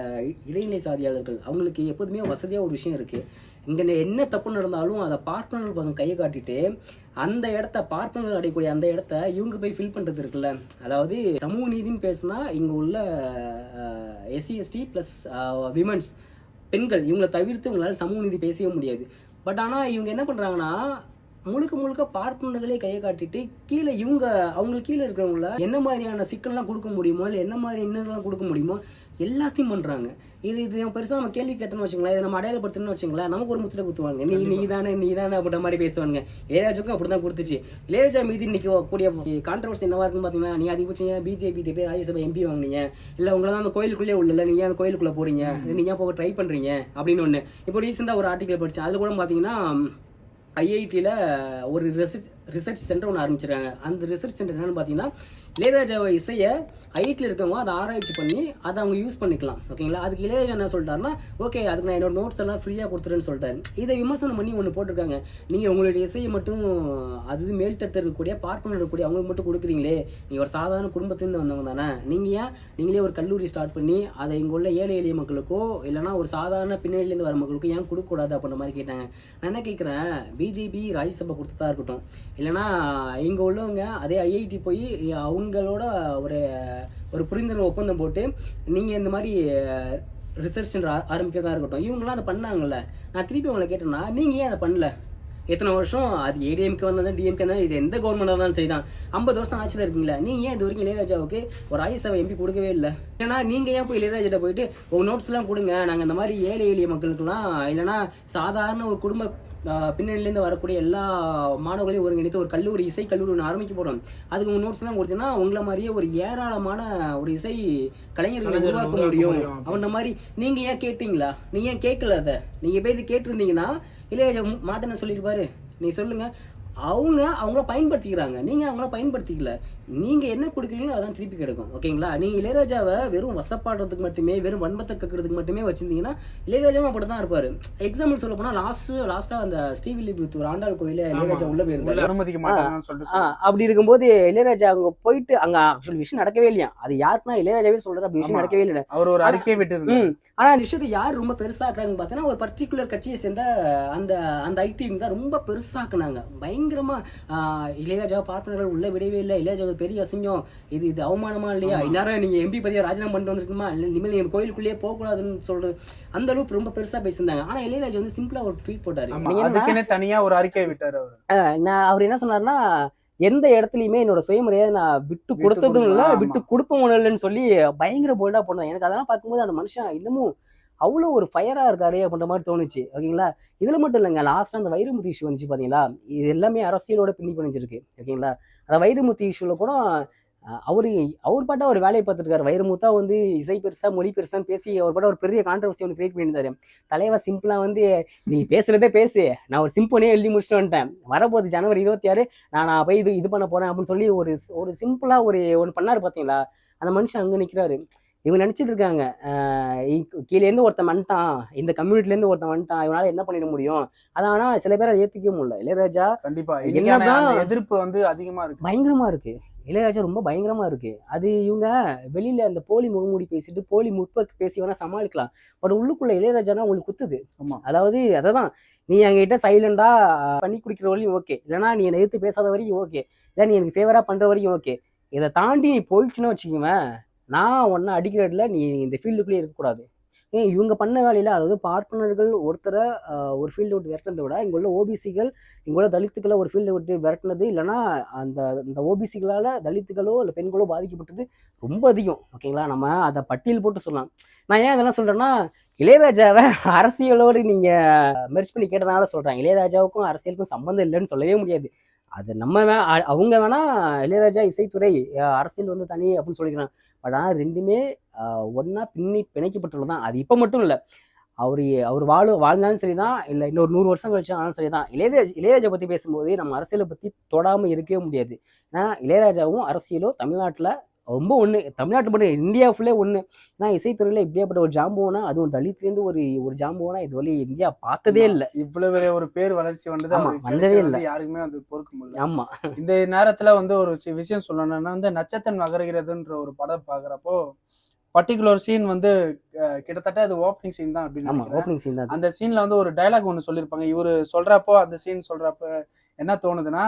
இடைநிலை சாதியாளர்கள், அவங்களுக்கு எப்போதுமே வசதியாக ஒரு விஷயம் இருக்குது. இங்கே என்ன தப்பு நடந்தாலும் அதை பார்ட்னர்கள் பக்கம் கையை காட்டிட்டு அந்த இடத்த பார்ட்னர்கள் அடையக்கூடிய அந்த இடத்த இவங்க போய் ஃபில் பண்ணுறது இருக்குல்ல. அதாவது சமூக நீதினு பேசுனா இங்கே உள்ள SC/ST ப்ளஸ் விமன்ஸ் பெண்கள் இவங்களை தவிர்த்து உங்களால் சமூக நீதி பேசவே முடியாது. பட் ஆனால் இவங்க என்ன பண்ணுறாங்கன்னா முழுக்க முழுக்க பார்ட்னர்களே கையை காட்டிட்டு கீழே அவங்களுக்கு கீழே இருக்கிறவங்கள என்ன மாதிரியான சிக்கல்லாம் கொடுக்க முடியுமோ, இல்லை என்ன மாதிரி இன்னும் கொடுக்க முடியுமோ எல்லாத்தையும் பண்ணுறாங்க. இது பெருசாக நம்ம கேள்வி கேட்டோன்னு வச்சுங்களேன், இதை நம்ம அடையாளப்படுத்தணும்னு வச்சுங்களேன், நமக்கு ஒரு முத்திரை குத்துவாங்க, நீ தானே அப்படின்ற மாதிரி பேசுவாங்க. இளையராஜுக்கும் அப்படி தான் கொடுத்துச்சு. இளையராஜா மீது இன்னைக்கு கூடிய கான்ட்ரவர்சி என்னவா இருக்குன்னு பார்த்தீங்கன்னா, நீ அதிகபட்சம் பிஜேபி போய் ராஜ்யசபா MP வாங்கினீங்க, இல்லை உங்களை தான் அந்த கோயிலுக்குள்ளே உள்ள நீங்கள் அந்த கோயிலுக்குள்ளே போகிறீங்க, நீங்கள் போக ட்ரை பண்ணுறீங்க அப்படின்னு ஒன்று. இப்போ ரீசெண்டாக ஒரு ஆர்டிக்கல் படித்தேன், அதில் கூட பார்த்தீங்கன்னா IITயில் ஒரு ரிசர்ச் சென்டர் ஒன்று ஆரம்பிச்சிருக்காங்க. அந்த ரிசர்ச் சென்டர் என்னென்னு பார்த்தீங்கன்னா இளையராஜாவை இசையை ஐடியில் இருக்கவங்க அதை ஆராய்ச்சி பண்ணி அதை அவங்க யூஸ் பண்ணிக்கலாம். ஓகேங்களா? அதுக்கு இளையராஜா என்ன சொல்லிட்டாருன்னா, ஓகே அதுக்கு நான் என்னோட நோட்ஸ் எல்லாம் ஃப்ரீயாக கொடுத்துருன்னு சொல்லிட்டாரு. இதை விமர்சனம் பண்ணி ஒன்று போட்டிருக்காங்க, நீங்கள் உங்களுடைய இசையை மட்டும் அது மேல்தட்டு இருக்கக்கூடிய பார்ப்பனர் இருக்கக்கூடிய அவங்களுக்கு மட்டும் கொடுக்குறீங்களே, நீங்கள் ஒரு சாதாரண குடும்பத்துலேருந்து வந்தவங்க தானே, நீங்களே ஒரு கல்லூரி ஸ்டார்ட் பண்ணி அதை இங்கே உள்ள ஏழை எளிய மக்களுக்கோ இல்லைனா ஒரு சாதாரண பின்னணியிலேருந்து வர மக்களுக்கோ ஏன் கொடுக்கக்கூடாது அப்படின்ற மாதிரி கேட்டாங்க. நான் என்ன கேட்குறேன், பிஜேபி ராஜ்யசபா கொடுத்ததா இருக்கட்டும், இல்லைனா இங்கே உள்ளவங்க அதே IIT போய் அவங்களோட ஒரு புரிந்துணர்வு ஒப்பந்தம் போட்டு நீங்கள் இந்த மாதிரி ரிசர்ச் சென்டர் ஆரம்பிக்கிறதா இருக்கட்டும், இவங்களாம் அதை பண்ணாங்கல்ல. நான் திருப்பி அவங்களை கேட்டேன்னா நீங்கள் ஏன் அதை பண்ணல? எத்தனை வருஷம் அது ADMK வந்தாலும் DMK வந்தாலும் இது எந்த கவர்மெண்ட் இருந்தாலும் சரி தான், 50 வருஷம் ஆட்சியில் இருக்கீங்களா, நீங்கள் ஏன் இது வரைக்கும் இளையராஜாவுக்கு ஒரு ராஜ்யசபா MP கொடுக்கவே இல்லை? ஏன்னா நீங்கள் ஏன் போய் இளையராஜா போயிட்டு உங்கள் நோட்ஸ்லாம் கொடுங்க, நாங்கள் இந்த மாதிரி ஏழை எளிய மக்களுக்கெல்லாம் இல்லைனா சாதாரண ஒரு குடும்ப பின்னணியிலேருந்து வரக்கூடிய எல்லா மாணவர்களையும் ஒருங்கிணைத்து ஒரு கல்லூரி இசை கல்லூரி ஒன்று ஆரம்பிக்க போகிறோம், அதுக்கு உங்கள் நோட்ஸ்லாம் கொடுத்தீங்கன்னா உங்களை மாதிரியே ஒரு ஏராளமான ஒரு இசை கலைஞர்களை உருவாக்க முடியும் அப்படின்ற மாதிரி நீங்கள் ஏன் கேட்டீங்களா? நீங்கள் ஏன் கேட்கல? அதை நீங்கள் போய் இது கேட்டிருந்தீங்கன்னா இளையராஜா மாட்டேன்னு சொல்லியிருப்பாரு. நீ சொல்லுங்க, அவங்கள பயன்படுத்திக்கிறாங்க, நீங்கள் அவங்கள பயன்படுத்திக்கல. நீங்கள் என்ன கொடுக்குறீங்களோ அதான் திருப்பி கிடைக்கும். ஓகேங்களா? நீங்கள் இளையராஜாவை வெறும் வசப்பாடுறதுக்கு மட்டுமே, வெறும் வன்மத்தை கக்கிறதுக்கு மட்டுமே வச்சிருந்தீங்கன்னா இளையராஜாவும் அப்படி தான் இருப்பார். எக்ஸாம்பிள் சொல்ல போனால் லாஸ்ட்டாக அந்த ஸ்ரீவில்லிபுத்தூர் ஆண்டாள் கோயில இளையராஜா உள்ள போயிருந்தாரு, அனுமதிக்க மாட்டாங்கன்னு சொல்லிட்டு. அப்படி இருக்கும்போது இளையராஜா அங்கே போயிட்டு அங்கே ஆக்சுவலி விஷயம் நடக்கவே இல்லையா, அது யாருக்குன்னா இளையராஜாவே சொல்கிறார், அப்படி விஷயம் நடக்கவே இல்லை, அவர் ஒரு அறிக்கையை விட்டு. ஆனால் அந்த விஷயத்தை யார் ரொம்ப பெருசாக்குறாங்கன்னு பார்த்தீங்கன்னா ஒரு பர்டிகுலர் கட்சியை சேர்ந்த அந்த ஐடிவி தான் ரொம்ப பெருசாக்குனாங்க. பயங்கரமா இளையராஜா பார்ட்னர்கள் உள்ள விடவே இல்லை, இளையராஜா பெரிய அசிங்கம், இது அவமானமா இல்லையா, இந்நேரம் நீங்க MP பதவியை ராஜினாமா பண்ணிட்டு வந்திருக்குமா, இல்லை இனிமேல் நீங்க கோயிலுக்குள்ளேயே போகக்கூடாதுன்னு சொல்றது, அந்த அளவுக்கு ரொம்ப பெருசா பேசியிருந்தாங்க. ஆனா இளையராஜா வந்து சிம்பிளா ஒரு ட்வீட் போட்டாரு, தனியா ஒரு அறிக்கையை விட்டாரு. அவர் என்ன சொன்னாருன்னா, எந்த இடத்துலையுமே என்னோட சுயமரியாதை நான் விட்டு கொடுத்ததும் இல்லை, விட்டு கொடுப்போம் இல்லைன்னு சொல்லி பயங்கர போல்டா போனேன். எனக்கு அதெல்லாம் பார்க்கும்போது அந்த மனுஷன் இன்னமும் அவ்வளோ ஒரு ஃபயராக இருக்காரு அப்படின்ற மாதிரி தோணுச்சு. ஓகேங்களா? இதில் மட்டும் இல்லைங்க, லாஸ்ட்டாக அந்த வைரமுத்து இஷ்யூ வந்துச்சு பார்த்தீங்களா, இது எல்லாமே அரசியலோட பின்னி பிணைஞ்சிருக்கு. ஓகேங்களா? அந்த வைரமுத்து இஷ்யூவில் கூட அவர் பாட்டா ஒரு வேலையை பார்த்துருக்காரு. வைரமுத்தா வந்து இசை பெருசா மொழி பெருசான்னு பேசி அவர் பாட்டா ஒரு பெரிய கான்ட்ரவர்சி ஒன்று கிரியேட் பண்ணியிருந்தாரு. தலைவா சிம்பிளாக வந்து நீ பேசுகிறதே பேசு, நான் ஒரு சிம்பொனியே எழுதி முடிச்சுட்டு வந்துட்டேன், வரப்போகுது ஜனவரி 26 நான் போய் இது பண்ண போகிறேன் அப்படின்னு சொல்லி ஒரு சிம்பிளாக ஒன்று பண்ணார் பார்த்தீங்களா. அந்த மனுஷன் அங்கே நிற்கிறாரு. இவங்க நினச்சிட்டு இருக்காங்க, கீழேருந்து ஒருத்தன் வந்துட்டான், இந்த கம்யூனிட்டிலேருந்து ஒருத்தன் வந்துட்டான், இவனால என்ன பண்ணிட முடியும். அதான் சில பேரை ஏற்றுக்கவே முடியல. இளையராஜா கண்டிப்பா என்னதான் எதிர்ப்பு வந்து அதிகமா இருக்கு, பயங்கரமா இருக்கு. இளையராஜா ரொம்ப பயங்கரமா இருக்கு. அது இவங்க வெளியில அந்த போலி முகமூடி பேசிட்டு போலி முற்போக்கு பேசி வேணா சமாளிக்கலாம், பட் உள்ளுக்குள்ள இளையராஜானா உங்களுக்கு குத்துது. அதாவது அதான், நீ என்கிட்ட சைலண்டா பண்ணி குடிக்கிற வரையும் ஓகே, இல்லைனா நீ என்னை எதிர்த்து பேசாத வரையும் ஓகே, இல்லை நீ எனக்கு ஃபேவரா பண்ற வரையும் ஓகே, இதை தாண்டி நீ போயிடுச்சுன்னு வச்சுக்குவேன், நான் ஒன்றை அடிக்கிறதுல நீ இந்த ஃபீல்டுக்குள்ளேயே இருக்கக்கூடாது. இவங்க பண்ண வேலையில், அதாவது பார்ட்னர்கள் ஒருத்தரை ஒரு ஃபீல்டு விட்டு விரட்டினதை விட இங்கே உள்ள ஓபிசிகள், இங்கே உள்ள தலித்துக்களை ஒரு ஃபீல்டை விட்டு விரட்டினது, இல்லைனா அந்த ஓபிசிகளால் தலித்துகளோ இல்லை பெண்களோ பாதிக்கப்பட்டது ரொம்ப அதிகம். ஓகேங்களா? நம்ம அதை பட்டியல் போட்டு சொல்லலாம். நான் ஏன் இதெல்லாம் சொல்கிறேன்னா, இளையராஜாவை அரசியலோடு நீங்கள் மெர்ஜ் பண்ணி கேட்டதுனால சொல்கிறேன். இளையராஜாவுக்கும் அரசியலுக்கும் சம்மந்தம் இல்லைன்னு சொல்லவே முடியாது. அது நம்ம அவங்க வேணா இளையராஜா இசைத்துறை, அரசியல் வந்து தனி அப்படின்னு சொல்லிக்கிறாங்க. பட் ஆனால் ரெண்டுமே ஒன்றா பிணைக்கப்பட்டுள்ளதான். அது இப்போ மட்டும் இல்லை, அவர் வாழ்ந்தாலும் சரிதான், இல்லை இன்னொரு 100 வருஷம் கழிச்சாலும் சரிதான். இளையராஜா பற்றி பேசும்போது நம்ம அரசியலை பற்றி தொடாமல் இருக்கவே முடியாது. ஏன்னா இளையராஜாவும் அரசியலும் தமிழ்நாட்டில் ரொம்ப ஒன்று, தமிழ்நாட்டு மட்டும் இந்தியா ஃபுல்லே ஒன்று. ஏன்னா இசைத்துறையில் இப்படியாப்பட்ட ஒரு ஜாம்புவனா, அதுவும் தலித்லேருந்து ஒரு ஜாம்புவனா இதுவரை இந்தியா பார்த்ததே இல்லை. இவ்வளவு ஒரு பேர் வளர்ச்சி வந்ததே இல்லை, யாருக்குமே அது பொறுக்க முடியல. ஆமா. இந்த நேரத்துல வந்து ஒரு விஷயம் சொல்லணும்னா வந்து நட்சத்திரம் நகர்கிறதுன்ற ஒரு படம் பாக்குறப்போ பர்டிகுலர் சீன் வந்து கிட்டத்தட்ட அது ஓப்பனிங் சீன் தான் அப்படின்னு. அந்த சீன்ல வந்து ஒரு டைலாக் ஒன்று சொல்லியிருப்பாங்க. இவரு சொல்றப்போ அந்த சீன் சொல்றப்ப என்ன தோணுதுன்னா,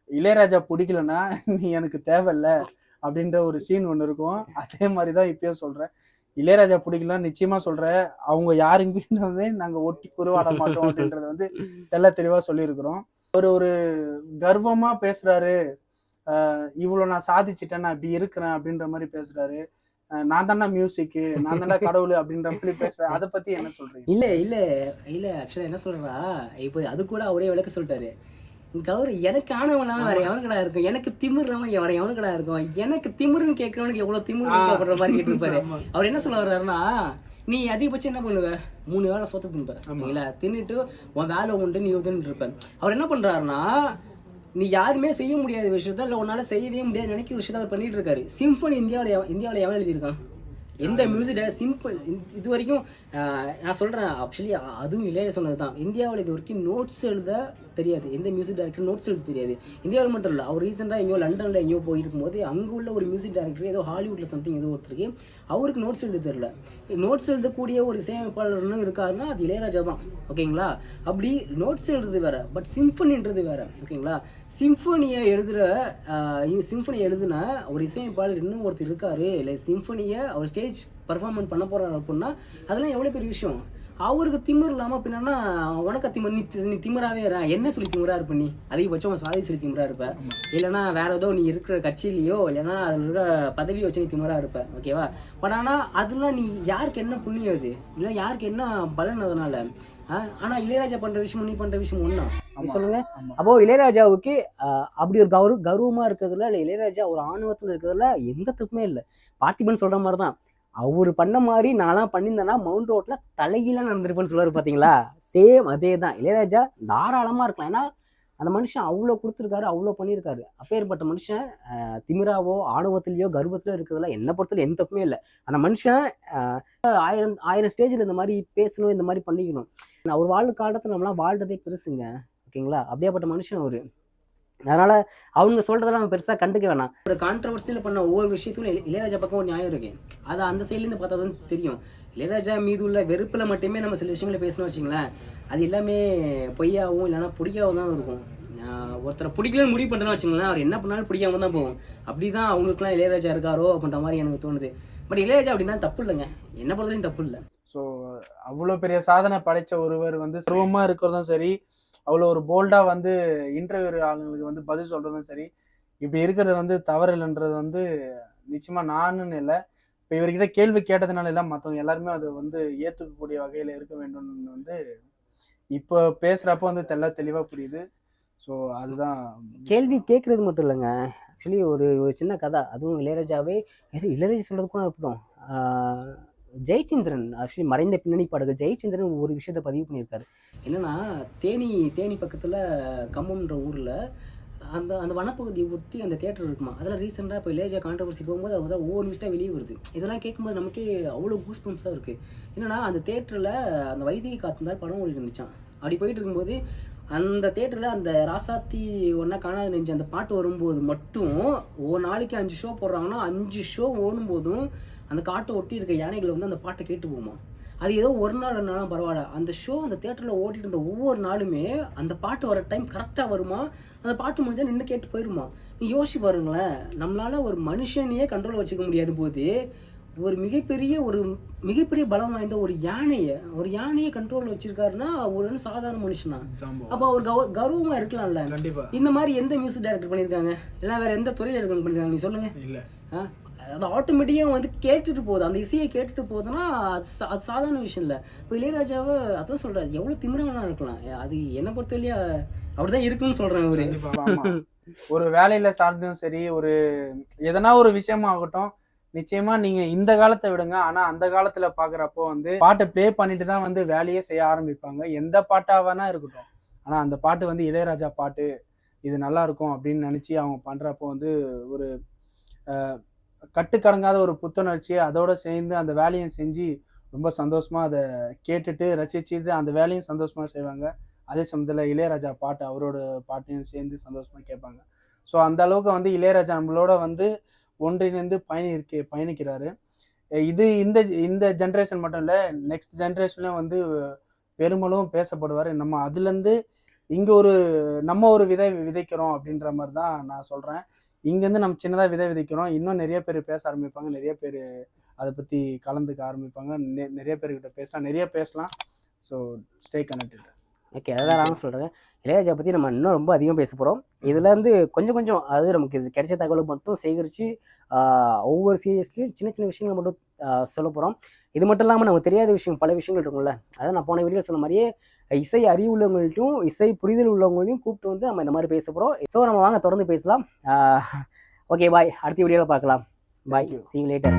இளையராஜா பிடிக்கலன்னா நீ எனக்கு தேவையில்ல அப்படின்ற ஒரு சீன் ஒன்று இருக்கும். அதே மாதிரிதான் இப்பயும் சொல்றேன், இளையராஜா பிடிக்கலாம் நிச்சயமா சொல்றேன், அவங்க யாருக்குமே வந்து நாங்க ஒட்டி குருவாட மாட்டோம் அப்படின்றத வந்து தெளிவா சொல்லியிருக்கிறோம். ஒரு கர்வமா பேசுறாரு, இவ்வளவு நான் சாதிச்சிட்டேன், நான் இப்படி இருக்கிறேன் அப்படின்ற மாதிரி பேசுறாரு. நான் தானே மியூசிக், நான் தானே கடவுள் அப்படின்ற மாதிரி பேசுறேன். அதை பத்தி என்ன சொல்றீங்க? இல்ல ஆக்சுவலா என்ன சொல்றா, இப்போ அது கூட அவரே விளக்க சொல்லிட்டாரு. கௌரி எனக்கு ஆனவன் வேற எவனுக்கடா இருக்கும், எனக்கு திமிர்றவன் வேற எவனுக்கடா இருக்கும், எனக்கு திமிருன்னு கேட்கறவனுக்கு எவ்வளவு திமிரு அப்படின்ற மாதிரி கேட்டுருப்பாரு. அவர் என்ன சொல்ல வர்றாருன்னா, நீ அதிகபட்சம் என்ன பண்ணுவ, 3 வேளை சொத்த தின்ப இல்ல, தின்னுட்டு உன் வேலை உண்டு நீ உதுன்னு இருப்ப. அவர் என்ன பண்றாருன்னா, நீ யாருமே செய்ய முடியாத விஷயத்த இல்லை உன்னால செய்யவே முடியாது நினைக்கிற விஷயத்த அவர் பண்ணிட்டு இருக்காரு. சிம்பனி இந்தியாவில் எவன் எழுதியிருக்கான்? எந்த மியூசிக் சிம்பிள் இது வரைக்கும் நான் சொல்கிறேன். ஆக்சுவலி அதுவும் இளைய சொன்னது தான். இந்தியாவில் இது வரைக்கும் நோட்ஸ் எழுத தெரியாது, எந்த மியூசிக் டைரக்டர் நோட்ஸ் எழுத தெரியாது. இந்தியாவில் மட்டும் இல்லை, அவர் ரீசெண்டாக எங்கேயோ லண்டனில் எங்கேயோ போயிருக்கும் போது அங்கே உள்ள ஒரு மியூசிக் டைரக்டர் ஏதோ ஹாலிவுட்டில் சம்திங் ஏதோ ஒருத்தருக்கு அவருக்கு நோட்ஸ் எழுத தெரியல. நோட்ஸ் எழுதக்கூடிய ஒரு இசையமைப்பாளர்னு இருக்காருன்னா அது இளையராஜா தான். ஓகேங்களா? அப்படி நோட்ஸ் எழுதுறது வேற, பட் சிம்பனின்றது வேற. ஓகேங்களா? சிம்பனியை எழுதுன ஒரு இசையமைப்பாளர் இன்னும் ஒருத்தர் இருக்காரு, இல்லை சிம்பனியை அவர் ஸ்டேஜ் பர்ஃபார்மன்ஸ் பண்ண போறாரு அப்படின்னா அதெல்லாம் எவ்வளோ பெரிய விஷயம். அவருக்கு திமிர் இல்லாமல் பின்னா உனக்கு நீ திமிராவே என்ன சொல்லி திமிரா இருப்ப, நீ அதிகபட்சம் சாதி சொல்லி திமிரா இருப்ப, இல்லைன்னா வேற ஏதோ நீ இருக்கிற கட்சியிலையோ இல்லைன்னா அதில் இருக்கிற பதவியை வச்சு நீ திமிரா இருப்ப. ஓகேவா? பட் ஆனால் அதெல்லாம் நீ யாருக்கு என்ன புண்ணியம் அது, இல்லை யாருக்கு என்ன பலன் அதனால? ஆனா இளையராஜா பண்ற விஷயம் நீ பண்ற விஷயம் ஒண்ணா சொல்லுங்க. அப்போ இளையராஜாவுக்கு அப்படி ஒரு கௌரவமா இருக்கிறதுல, இல்லை இளையராஜா ஒரு ஆணவத்துல இருக்கிறதுல எந்த தப்புமே இல்லை. பார்த்திபன் சொல்ற மாதிரிதான், அவரு பண்ண மாதிரி நான்லாம் பண்ணியிருந்தேன்னா மவுண்ட் ரோட்ல தலைகீழா நடந்திருப்பேன்னு சொல்லுவாரு பாத்தீங்களா? சேம் அதே தான். இளையராஜா தாராளமா இருக்கலாம், ஏன்னா அந்த மனுஷன் அவ்வளோ கொடுத்துருக்காரு, அவ்வளோ பண்ணியிருக்காரு. அப்பேற்பட்ட மனுஷன் திமிராவோ ஆணவத்திலேயோ கர்வத்திலோ இருக்கிறதுல என்னை பொறுத்தவரை எந்த தப்புமே இல்லை. அந்த மனுஷன் 1000 ஸ்டேஜில் இந்த மாதிரி பேசணும், இந்த மாதிரி பண்ணிக்கணும். அவர் வாழ்ந்த காலத்தில் நம்மளாம் வாழ்றதே பெருசுங்க. ஓகேங்களா? அப்படியாப்பட்ட மனுஷன் அவரு. அதனால அவங்க சொல்றதெல்லாம் நம்ம பெருசா கண்டுக்க வேணாம். ஒரு கான்ட்ரவர்சியில பண்ண ஒவ்வொரு விஷயத்துக்கும் இளையராஜா பக்கம் ஒரு நியாயம் இருக்கு. அது அந்த சைட்லேருந்து பார்த்தா தான் தெரியும். இளையராஜா மீது உள்ள வெறுப்பில் மட்டுமே நம்ம சில விஷயங்களை பேசணும் வச்சுங்களேன், அது எல்லாமே பொய்யாகவும் இல்லைன்னா பிடிக்காவும் தான் இருக்கும். ஒருத்தரை பிடிக்கலன்னு முடிவு பண்ணுறேன்னு வச்சுங்களேன், அவர் என்ன பண்ணாலும் பிடிக்காம தான் போகும். அப்படிதான் அவங்களுக்குலாம் இளையராஜா இருக்காரோ அப்படின்ற மாதிரி எனக்கு தோணுது. பட் இளையராஜா அப்படின்னா தப்பு இல்லைங்க, என்ன பொறுத்தவரையும் தப்பு இல்லை. ஸோ அவ்வளோ பெரிய சாதனை படைச்ச ஒருவர் வந்து சர்வமா இருக்கிறதும் சரி, அவ்வளோ ஒரு போல்டா வந்து இன்டர்வியூ ஆளுங்களுக்கு வந்து பதில் சொல்றதும் சரி, இப்படி இருக்கிறது வந்து தவறு இல்லைன்றது வந்து நிச்சயமா நானுன்னு இல்லை, இப்போ இவர்கிட்ட கேள்வி கேட்டதுனால இல்லை, மற்றவங்க எல்லாருமே அதை வந்து ஏற்றுக்கக்கூடிய வகையில் இருக்க வேண்டும்னு வந்து இப்போ பேசுகிறப்போ வந்து தெளிவாக புரியுது. ஸோ அதுதான் கேள்வி கேட்குறது மட்டும் இல்லைங்க. ஆக்சுவலி ஒரு சின்ன கதை, அதுவும் இளையராஜாவே இளையராஜா சொல்கிறதுக்கும் இருக்கட்டும். ஜெயச்சந்திரன் ஆக்சுவலி மறைந்த பின்னணி பாடகர் ஜெயச்சந்திரன் ஒரு விஷயத்த பதிவு பண்ணியிருக்காரு. என்னன்னா தேனி பக்கத்தில் கம்மம்ன்ற ஊரில் அந்த வனப்பகுதியை ஒட்டி அந்த தேட்டர் இருக்குமா. அதெல்லாம் ரீசெண்டாக இப்போ இளையராஜா கான்ட்ரவர்சி போகும்போது அவங்க தான் ஒவ்வொரு நிமிஷம் வெளியே வருது. இதெல்லாம் கேட்கும்போது நமக்கே அவ்வளோ கூஸ் பம்ப்ஸாக இருக்குது. என்னன்னா அந்த தேட்டரில் அந்த வைத்திய காத்திருந்தால் படம் ஓடி இருந்துச்சான். அப்படி போயிட்டு இருக்கும்போது அந்த தேட்டரில் அந்த ராசாத்தி ஒன்றா காணாத நெஞ்சு அந்த பாட்டு வரும்போது மட்டும் ஒரு நாளைக்கு 5 ஷோ போடுறாங்கன்னா 5 ஷோ ஓடும் போதும் அந்த காட்டை ஒட்டி இருக்க யானைகளை வந்து அந்த பாட்டை கேட்டு போகுமா. அது ஏதோ ஒரு நாள் 2 நாளும் பரவாயில்ல, அந்த ஷோ அந்த தேட்டரில் ஓட்டிட்டு இருந்த ஒவ்வொரு நாளுமே அந்த பாட்டு வர டைம் கரெக்டாக வருமா, அந்த பாட்டு முடிஞ்சால் நின்று கேட்டு போயிருமா. நீ யோசிச்சு பாருங்களேன், நம்மளால ஒரு மனுஷனையே கண்ட்ரோல் வச்சுக்க முடியாது போது ஒரு மிகப்பெரிய பலம் வாய்ந்த ஒரு யானையை கண்ட்ரோல் வச்சிருக்காருன்னா ஒரு சாதாரண மனுஷனா? அப்போ அவர் கௌரவமா இருக்கலாம்ல. இந்த மாதிரி எந்த மியூசிக் டைரக்டர் பண்ணியிருக்காங்க, இல்லைன்னா வேற எந்த துறையில இருக்காங்க பண்ணிருக்காங்க, நீ சொல்லுங்க. அது ஆட்டோமேட்டிக்காக வந்து கேட்டுட்டு போகுது, அந்த இசையை கேட்டுட்டு போகுதுன்னா அது சாதாரண விஷயம் இல்லை. இப்போ இளையராஜாவை அதான் சொல்றாரு, எவ்வளோ திமிரவனா இருக்கலாம், அது என்னை பொறுத்தவரையா அப்படிதான் இருக்குன்னு சொல்றேன். ஒரு வேலையில சார்ந்தும் சரி, ஒரு எதனா ஒரு விஷயமா ஆகட்டும், நிச்சயமா நீங்க இந்த காலத்தை விடுங்க, ஆனா அந்த காலத்துல பாக்குறப்போ வந்து பாட்டை ப்ளே பண்ணிட்டு தான் வந்து வேலையே செய்ய ஆரம்பிப்பாங்க. எந்த பாட்டா வேணா இருக்கட்டும், ஆனா அந்த பாட்டு வந்து இளையராஜா பாட்டு, இது நல்லா இருக்கும் அப்படின்னு நினைச்சு அவங்க பண்றப்போ வந்து ஒரு கட்டுக்கடங்காத ஒரு புத்துணர்ச்சி, அதோட சேர்ந்து அந்த வேலையும் செஞ்சு ரொம்ப சந்தோஷமா அதை கேட்டுட்டு ரசிச்சுட்டு அந்த வேலையும் சந்தோஷமா செய்வாங்க. அதே சமயத்தில் இளையராஜா பாட்டு அவரோட பாட்டையும் சேர்ந்து சந்தோஷமா கேட்பாங்க. ஸோ அந்த அளவுக்கு வந்து இளையராஜா நம்மளோட வந்து ஒன்றிணைந்து பயணிக்கிறாரு. இது இந்த இந்த ஜென்ரேஷன் மட்டும் இல்லை, நெக்ஸ்ட் ஜென்ரேஷன்லையும் வந்து பெருமளவும் பேசப்படுவார். நம்ம அதுலேருந்து இங்கே நம்ம ஒரு விதை விதைக்கிறோம் அப்படின்ற மாதிரி தான் நான் சொல்கிறேன். இங்கேருந்து நம்ம சின்னதாக விதை விதைக்கிறோம். இன்னும் நிறைய பேர் பேச ஆரம்பிப்பாங்க, நிறைய பேர் அதை பற்றி கலந்துக்க ஆரம்பிப்பாங்க. நிறைய பேர்கிட்ட பேசலாம், நிறைய பேசலாம். So stay connected. ஓகே, அதான் நான் சொல்கிறேன். இளையராஜா பற்றி நம்ம இன்னும் ரொம்ப அதிகம் பேச போகிறோம். இதில் வந்து கொஞ்சம் கொஞ்சம் அதாவது நமக்கு கிடைச்ச தகவலை மட்டும் சேகரித்து ஒவ்வொரு சீரியஸ்லையும் சின்ன சின்ன விஷயங்களை மட்டும் சொல்ல போகிறோம். இது மட்டும் இல்லாமல் நமக்கு தெரியாத விஷயம் பல விஷயங்கள் இருக்கும்ல, அதான் நான் போன வீடியோ சொன்ன மாதிரியே இசை அறிவு உள்ளவங்கள்ட்டும் இசை புரிதல் உள்ளவங்களையும் கூப்பிட்டு வந்து நம்ம இந்த மாதிரி பேச போகிறோம். ஸோ நம்ம வாங்க தொடர்ந்து பேசலாம். ஓகே பாய், அடுத்த வீடியோவில் பார்க்கலாம். பாய், see you later.